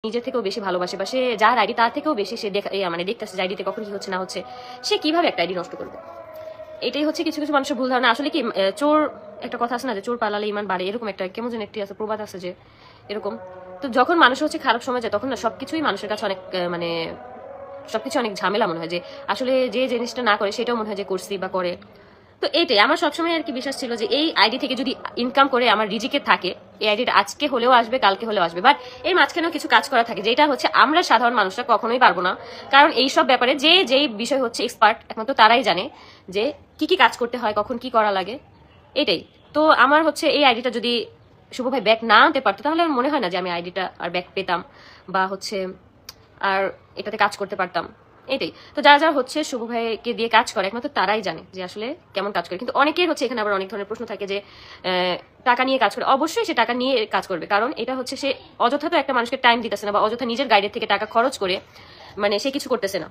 নিজের থেকেও বেশি ভালোবাসে বা সে যার আইডি তার থেকেও বেশি সে মানে দেখতেছে যে আইডিতে কখন কি হচ্ছে না হচ্ছে, সে কিভাবে একটা আইডি নষ্ট করবে। এটাই হচ্ছে কিছু কিছু মানুষের ভুল ধারণা। আসলে কি চোর, একটা কথা আছে না যে চোর পালালে ইমান বাড়ে, এরকম একটা কেমন যেন একটি আছে প্রবাদ আছে যে এরকম। তো যখন মানুষ হচ্ছে খারাপ সময় যায় তখন না সবকিছুই মানুষের কাছে অনেক মানে সবকিছু অনেক ঝামেলা মনে হয়, যে আসলে যে জিনিসটা না করে সেটাও মনে হয় যে করছি বা করে। তো এইটাই আমার সবসময় আর কি বিশ্বাস ছিল যে এই আইডি থেকে যদি ইনকাম করে আমার রিজিকে থাকে, এই আইডিটা আজকে হলেও আসবে কালকে হলেও আসবে, বাট এর মাঝখানেও কিছু কাজ করা থাকে যেটা হচ্ছে আমরা সাধারণ মানুষরা কখনোই পারবো না। কারণ এইসব ব্যাপারে যে যেই বিষয় হচ্ছে এক্সপার্ট একমাত্র তারাই জানে যে কি কি কাজ করতে হয়, কখন কি করা লাগে। এটাই তো আমার হচ্ছে এই আইডিটা যদি শুভ ভাই ব্যাক না আনতে পারতো তাহলে আমার মনে হয় না যে আমি আইডিটা আর ব্যাক পেতাম বা হচ্ছে আর এটাতে কাজ করতে পারতাম। এটাই তো যারা যারা হচ্ছে শুভ ভাইকে দিয়ে কাজ করে একমাত্র তারাই জানে যে আসলে কেমন কাজ করে। কিন্তু অনেকের হচ্ছে এখানে আবার অনেক ধরনের প্রশ্ন থাকে যে টাকা নিয়ে কাজ করে। অবশ্যই সে টাকা নিয়ে কাজ করবে, কারণ এটা হচ্ছে সে অযথা তো একটা মানুষকে টাইম দিতেছে না বা অযথা নিজের গাইডের থেকে টাকা খরচ করে মানে সে কিছু করতেছে না।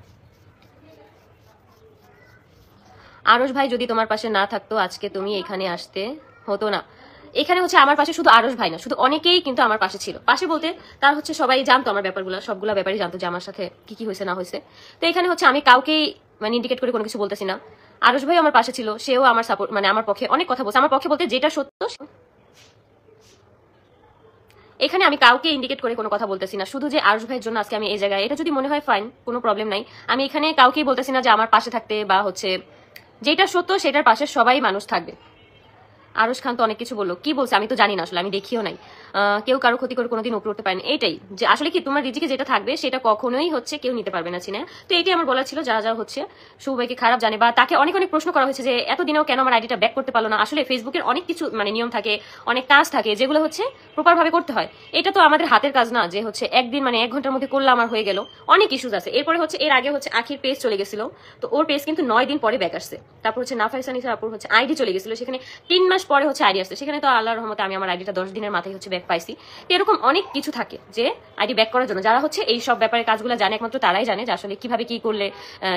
আরশ ভাই যদি তোমার পাশে না থাকতো আজকে তুমি এখানে আসতে হতো না। এখানে হচ্ছে আমার পাশে শুধু আরশ ভাই না, শুধু অনেকেই কিন্তু আমার পাশে ছিল। পাশে বলতে তার হচ্ছে সবাই জানতো আমার ব্যাপারগুলো, সবগুলো ব্যাপারই জানতো যে আমার সাথে কি কি হয়েছে না হয়েছে। তো এখানে হচ্ছে আমি কাউকেই মানে ইন্ডিকেট করে কোনো কিছু বলতেছি না। আরশ ভাই আমার পাশে ছিল, সেও আমার সাপোর্ট মানে আমার পক্ষে অনেক কথা বলছে। আমার পক্ষে বলতে যেটা সত্য, এখানে আমি কাউকে ইন্ডিকেট করে কোনো কথা বলতেছি না, শুধু যে আরশ ভাইয়ের জন্য আজকে আমি এই জায়গায়, এটা যদি মনে হয় ফাইন, কোনো প্রবলেম নাই। আমি এখানে কাউকেই বলতেছি না যে আমার পাশে থাকতে বা হচ্ছে যেটা সত্য সেটার পাশে সবাই মানুষ থাকবে। আরশ খান তো অনেক কিছু বললো, কি বলছে আমি তো জানি না, আসলে আমি দেখিও নাই। কেউ কারো ক্ষতি করে কোনোদিন উপরে উঠতে পারেন, এইটাই যে আসলে কি তোমার রিজিকে যেটা থাকবে সেটা কখনোই হচ্ছে কেউ নিতে পারবে না চিনে। তো এইটাই আমার বলা ছিল যারা যারা হচ্ছে শুভ ভাইকে খারাপ জানে বা তাকে অনেক অনেক প্রশ্ন করা হয়েছে যে এতদিনেও কেন আমার আইডিটা ব্যাক করতে পারলো না। আসলে ফেসবুকের অনেক কিছু মানে নিয়ম থাকে, অনেক কাজ থাকে যেগুলো হচ্ছে প্রপার ভাবে করতে হয়। এটা তো আমাদের হাতের কাজ না যে হচ্ছে একদিন মানে 1 ঘন্টার মধ্যে করলে আমার হয়ে গেল। অনেক ইস্যুস আছে। এরপরে হচ্ছে এর আগে হচ্ছে আখির পেজ চলে গেছিল, তো ওর পেজ কিন্তু 9 দিন পরে ব্যাক আসছে। তারপর হচ্ছে নাফাইসা নিসার আপুর হচ্ছে আইডি চলে গেছিল, সেখানে 3 মাস পরে হচ্ছে আইডি আসছে। সেখানে তো আল্লাহর রহমতে আমি আমার আইডিটা 10 দিনের মাথায় হচ্ছে ব্যাক পাইছি। তো এরকম অনেক কিছু থাকে যে আইডি ব্যাক করার জন্য যারা হচ্ছে এই সব ব্যাপারে কাজগুলো জানে একমাত্র তারাই জানে যে আসলে কিভাবে কি করলে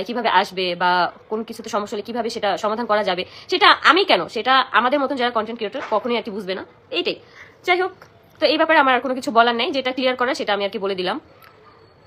কিভাবে আসবে বা কোন কিছুতে সমস্যা হলে কিভাবে সেটা সমাধান করা যাবে। সেটা আমি কেন, সেটা আমাদের মতন যারা কন্টেন্ট ক্রিয়েটর কখনোই আর কি বুঝবে না। এইটাই, যাই হোক। তো এই ব্যাপারে আমার আর কোনো কিছু বলার নেই, যেটা ক্লিয়ার করা সেটা আমি আর কি বলে দিলাম।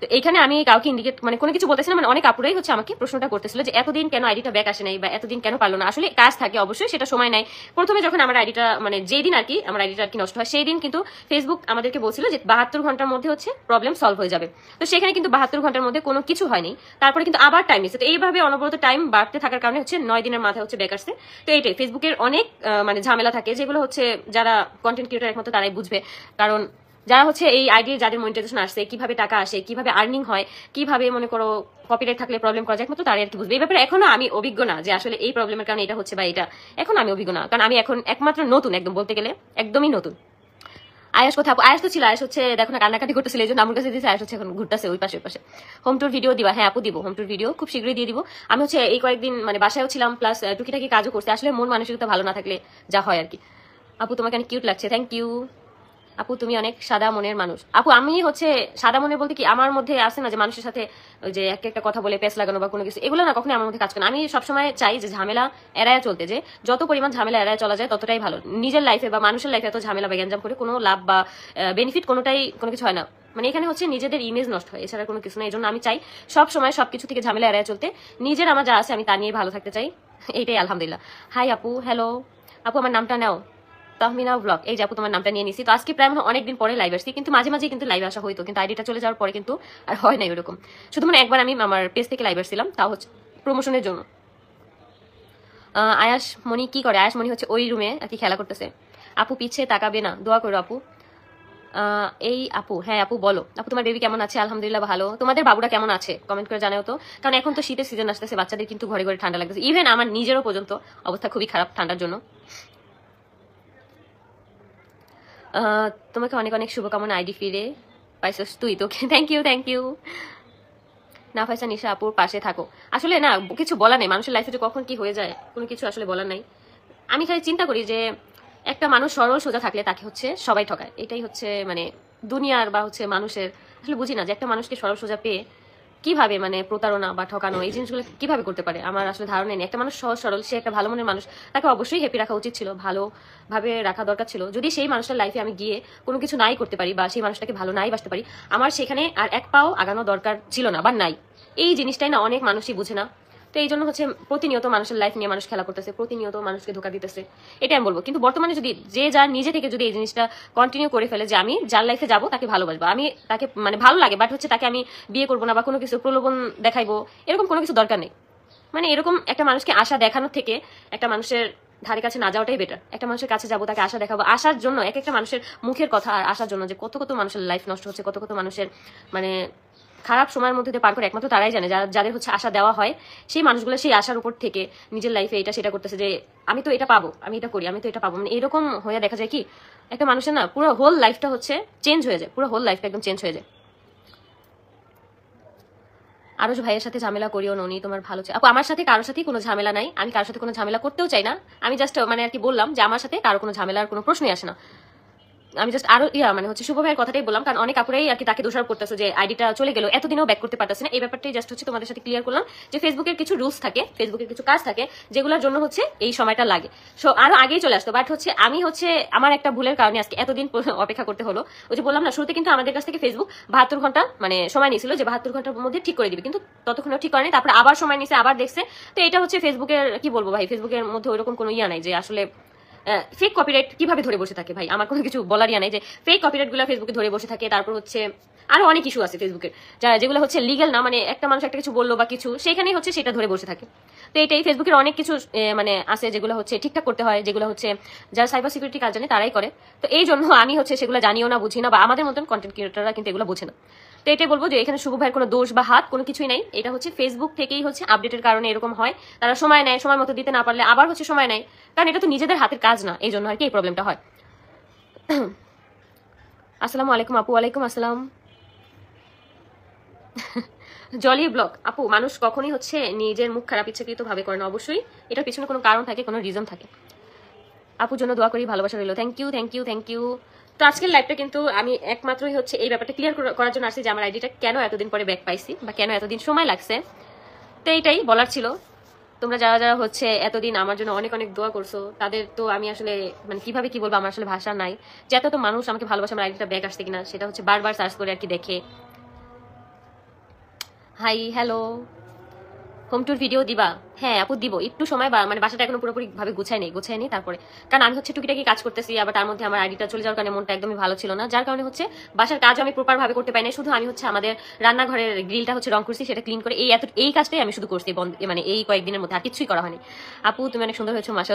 তো এইখানে আমি কাউকে ইন্ডিকেট মানে কোনো কিছু বলতেছি না, মানে অনেক আপুরাই হচ্ছে আমাকে প্রশ্নটা করতেছিল যে এতদিন কেন আইডিটা ব্যাক আসে নাই বা এতদিন কেন পারলো না। আসলে কাজ থাকে, অবশ্যই সেটা সময় নেয়। প্রথমে যখন আমার আইডিটা মানে যেই দিন আর কি আমার আইডিটা আর কি নষ্ট হয়, সেই দিন কিন্তু ফেসবুক আমাদেরকে বলছিল যে 72 ঘন্টার মধ্যে হচ্ছে প্রবলেম সলভ হয়ে যাবে। তো সেখানে কিন্তু 72 ঘন্টার মধ্যে কোনো কিছু হয়নি, তারপরে কিন্তু আবার টাইম নিচ্ছে। তো এইভাবে অনবরত টাইম বাড়তে থাকার কারণে হচ্ছে 9 দিনের মাথায় হচ্ছে ব্যাক আসছে। তো এইটাই ফেসবুকের অনেক মানে ঝামেলা থাকে যেগুলো হচ্ছে যারা কন্টেন্ট ক্রিয়েটর একমাত্র তারাই বুঝবে। কারণ যারা হচ্ছে এই আইডি যাদের মনিটাইজেশন আসছে, কিভাবে টাকা আসে, কিভাবে আর্নিং হয়, কিভাবে মনে করো কপিরাইট থাকলে প্রবলেম করা যায়, একমাত্র তারাই আর কি বুঝবে। এই ব্যাপারে এখনো আমি অভিজ্ঞ না যে আসলে এই প্রবলেমের কারণে এটা হচ্ছে বা এটা, এখন আমি অভিজ্ঞ না, কারণ আমি এখন একমাত্র নতুন, একদম বলতে গেলে একদমই নতুন। আয়াস কোথায়? আয়াস তো ছিল, আয়াস হচ্ছে দেখো না কান্নাকাটি করতেছিল, এই জন্য আমার কাছে দিয়েছে। আয়াস হচ্ছে এখন ঘুরতেছে ওই পাশে ওই পাশে। হোম টুর ভিডিও দিবা? হ্যাঁ আপু দিব, হোম টুর ভিডিও খুব শীঘ্রই দিয়ে দিব। আমি হচ্ছে এই কয়েকদিন মানে বাসায়ও ছিলাম, প্লাস টুকিটাকি কাজও করতে। আসলে মন মানসিকতা ভালো না থাকলে যা হয় আর কি। আপু তোমাকে অনেক কিউট লাগছে, থ্যাংক ইউ। আপু তুমি অনেক সাদা মনের মানুষ। আপু আমি হচ্ছে সাদা মনের বলতে কি আমার মধ্যে আছে না যে মানুষের সাথে ওই যে একটা একটা কথা বলে পেস লাগানো বা কোনো কিছু, এগুলো না কখনোই আমার মধ্যে কাজ করে না। আমি সবসময় চাই যে ঝামেলা এড়ায় চলতে, যে যত পরিমাণ ঝামেলা এড়ায় চলা যায় ততটাই ভালো। নিজের লাইফে বা মানুষের লাইফে এত ঝামেলা বা গ্যাঞ্জাম করে কোনো লাভ বা বেনিফিট কোনোটাই কোনো কিছু হয় না। মানে এখানে হচ্ছে নিজেদের ইমেজ নষ্ট হয়, এছাড়া কোনো কিছু না। এই জন্য আমি চাই সব সময় সবকিছু থেকে ঝামেলা এড়ায় চলতে। নিজের আমার যা আছে আমি তা নিয়ে ভালো থাকতে চাই, এইটাই আলহামদুলিল্লাহ। হাই আপু, হ্যালো আপু, আমার নামটা নাও, তাহমিনা ব্লগ। এই যে আপু তোমার নামটা নিয়ে নিছি। তো আজকে প্রায় অনেকদিন পরে লাইভ আসছি, কিন্তু মাঝে মাঝে কিন্তু লাইভে আসা হইতো, কিন্তু আইডিটা চলে যাওয়ার পরে কিন্তু আর হয় নাই ওরকম। শুধু মানে একবার আমি আমার পেজ থেকে লাইভ আসছিলাম, তাও হচ্ছে প্রমোশনের জন্য। আয়াস মনি কি করে? আয়াস মনি হচ্ছে ওই রুমে আর কি খেলা করতেছে। আপু পিছে তাকাবে না, দোয়া করো আপু। এই আপু, হ্যাঁ আপু বলো। আপু তোমার বেবি কেমন আছে? আলহামদুলিল্লাহ ভালো। তোমাদের বাবুরা কেমন আছে কমেন্ট করে জানাও তো, কারণ এখন তো শীতের সিজন আসতেছে, বাচ্চাদের কিন্তু ঘরে ঘরে ঠান্ডা লাগতেছে। ইভেন আমার নিজেরও পর্যন্ত অবস্থা খুবই খারাপ ঠান্ডার জন্য। তোমাকে অনেক অনেক শুভকামনা, আইডি ফিরে পাইছস তুই, তোকে thank you thank you. Nafisa নিশা আপুর পাশে থাকো। আসলে না কিছু বলার নেই, মানুষের লাইফে যে কখন কি হয়ে যায় কোনো কিছু আসলে বলার নাই। আমি খালি চিন্তা করি যে একটা মানুষ সরল সোজা থাকলে তাকে হচ্ছে সবাই ঠকায়। এটাই হচ্ছে মানে দুনিয়ার বা হচ্ছে মানুষের, আসলে বুঝি না যে একটা মানুষকে সরল সোজা পেয়ে কিভাবে মানে প্রতারণা বা ঠকানো এই জিনিসগুলো কিভাবে করতে পারে আমার আসলে ধারণা নেই। একটা মানুষ সহজ সরল, সে একটা ভালো মনের মানুষ, তাকে অবশ্যই হ্যাপি রাখা উচিত ছিল, ভালোভাবে রাখা দরকার ছিল। যদি সেই মানুষটার লাইফে আমি গিয়ে কোনো কিছু নাই করতে পারি বা সেই মানুষটাকে ভালো নাই বাসতে পারি, আমার সেখানে আর এক পাও আগানো দরকার ছিল না বা নাই। এই জিনিসটাই না অনেক মানুষই বুঝে না। তো এই জন্য হচ্ছে প্রতিনিয়ত মানুষের লাইফ নিয়ে মানুষ খেলা করতেছে, প্রতিনিয়ত মানুষকে ধোকা দিতেছে, এটা আমি বলবো। কিন্তু বর্তমানে যদি যে যার নিজে থেকে যদি এই জিনিসটা কন্টিনিউ করে ফেলে যে আমি যার লাইফে যাবো তাকে ভালোবাসবো, আমি তাকে মানে ভালো লাগে, বাট হচ্ছে তাকে আমি বিয়ে করবো না বা কোনো কিছু প্রলোভন দেখাইবো, এরকম কোনো কিছু দরকার নেই। মানে এরকম একটা মানুষকে আশা দেখানোর থেকে একটা মানুষের ধারে কাছে না যাওয়াটাই বেটার। একটা মানুষের কাছে যাবো, তাকে আশা দেখাবো, আসার জন্য এক একটা মানুষের মুখের কথা আর আসার জন্য যে কত কত মানুষের লাইফ নষ্ট হচ্ছে, কত কত মানুষের মানে খারাপ সময়ের মধ্যে দিয়ে পার করে একমাত্র তারাই জানে, যাদের হচ্ছে আশা দেওয়া হয়, সেই মানুষগুলো সেই আশার উপর থেকে নিজের লাইফে এটা সেটা করতেছে যে আমি তো এটা পাবো, আমি এটা করি, আমি তো এটা পাবো। মানে এরকম হয়ে দেখা যায় কি একটা মানুষের না পুরো হোল লাইফটা হচ্ছে চেঞ্জ হয়ে যায়, পুরো হোল লাইফটা একদম চেঞ্জ হয়ে যায়। আরজ ভাইয়ের সাথে ঝামেলা করিও ননি, তোমার ভালো চাই। আপু আমার সাথে কারোর সাথে কোনো ঝামেলা নাই, আমি কারোর সাথে কোনো ঝামেলা করতেও চাই না। আমি জাস্ট মানে আর কি বললাম যে আমার সাথে কারো কোনো ঝামেলার কোনো প্রশ্নই আসে না। আমি জাস্ট আরো মানে হচ্ছে শুভ ভাইয়ের কথাটাই বললাম, কারণ অনেক আপুরাই আর কি তাকে দোষারোপ করতেছে যে আইডিটা চলে গেল, এতদিনও ব্যাক করতে পারতেছে না। এই ব্যাপারটাই জাস্ট হচ্ছে তোমাদের সাথে ক্লিয়ার করলাম যে ফেসবুকের কিছু রুলস থাকে, ফেসবুকের কিছু কাজ থাকে যেগুলোর জন্য হচ্ছে এই সময়টা লাগে। সো আরো আগেই চলে আসতো, বাট হচ্ছে আমি হচ্ছে আমার একটা ভুলের কারণে আজকে এতদিন অপেক্ষা করতে হলো। ওই যে বললাম না শুরুতে কিন্তু আমাদের কাছ থেকে ফেসবুক 72 ঘন্টা মানে সময় নিয়েছিল যে 72 ঘন্টার মধ্যে ঠিক করে দিবে, কিন্তু ততক্ষণও ঠিক করেনি। তারপরে আবার সময় নিয়েছে, আবার দেখছে। তো এটা হচ্ছে ফেসবুকের কি বলবো ভাই, ফেসবুকের মধ্যে ওইরকম কোনো ইয়া নাই যে আসলে ফেক কপিরাইট কিভাবে ধরে বসে থাকে। ভাই আমার কোনো কিছু বলার ইয়া নেই যে ফেক কপিরাইট গুলো ফেসবুকে ধরে বসে থাকে। তারপর হচ্ছে আরো অনেক ইস্যু আছে ফেসবুকে যেগুলো হচ্ছে লিগেল না, মানে একটা মানুষ একটা কিছু বললো বা কিছু সেখানেই হচ্ছে সেটা ধরে বসে থাকে। তো এটাই ফেসবুকের অনেক কিছু মানে আছে যেগুলো হচ্ছে ঠিকঠাক করতে হয়, যেগুলো হচ্ছে যারা সাইবার সিকিউরিটি কাজ জানে তারাই করে। তো এই জন্য আমি হচ্ছে সেগুলো জানিও না, বুঝি না, বা আমাদের মতন কন্টেন্ট ক্রিয়েটররা কিন্তু এগুলো বোঝে না। তো এটাই বলবো যে এখানে শুভ ভাইয়ের কোনো দোষ বা হাত কোনো কিছুই নাই, এটা হচ্ছে ফেসবুক থেকেই হচ্ছে আপডেটের কারণে এরকম হয়। তারা সময় নেয়, সময় মতো দিতে না পারলে আবার হচ্ছে সময় নেয়, কারণ এটা তো নিজেদের হাতের কাজ না, এই জন্য আর কি এই প্রবলেমটা হয়। আসসালামু আলাইকুম আপু। ওয়ালাইকুম আসসালাম। জলি ব্লক আপু, মানুষ কখনই হচ্ছে নিজের মুখ খারাপ ইচ্ছাকৃত ভাবে করে না, অবশ্যই এটার পিছনে কোনো কারণ থাকে, কোনো রিজন থাকে। আপুর জন্য দোয়া করি, ভালোবাসা রইল। Thank you thank you thank you. তো আজকের লাইভটা কিন্তু আমি একমাত্রই হচ্ছে এই ব্যাপারটা ক্লিয়ার করার জন্য আসছি যে আমার আইডিটা কেন এতদিন পরে ব্যাক পাইছি বা কেন এতদিন সময় লাগছে। তো এইটাই বলার ছিল। তোমরা যারা যারা হচ্ছে এতদিন আমার জন্য অনেক অনেক দোয়া করছো, তাদের তো আমি আসলে মানে কিভাবে কি বলবো, আমার আসলে ভাষা নাই যে এত তো মানুষ আমাকে ভালোবাসে, আমার আইডিটা ব্যাক আসছে কিনা সেটা হচ্ছে বারবার সার্চ করে আর কি দেখে। Hi hello, home tour video দিবা? হ্যাঁ আপু দিব, একটু সময় মানে বাসাটা এখনো পুরোপুরি ভাবে গুছাই নেই তারপরে, কারণ আমি হচ্ছে টুকিটাকি কাজ করতেছি, আবার তার মধ্যে আমার আইডিটা চলে যাওয়ার কারণে মনটা একদমই ভালো ছিল না, যার কারণে হচ্ছে বাসার কাজ আমি প্রপার ভাবে করতে পারি না। শুধু আমি হচ্ছে আমাদের রান্নাঘরের গ্রিলটা হচ্ছে রং করছি, সেটা ক্লিন করে এই কাজটাই আমি শুধু করছি মানে এই কয়েকদিনের মধ্যে, আর কিছুই করা হয়নি। আপু তুমি অনেক সুন্দর হয়েছো, মাশাআল্লাহ।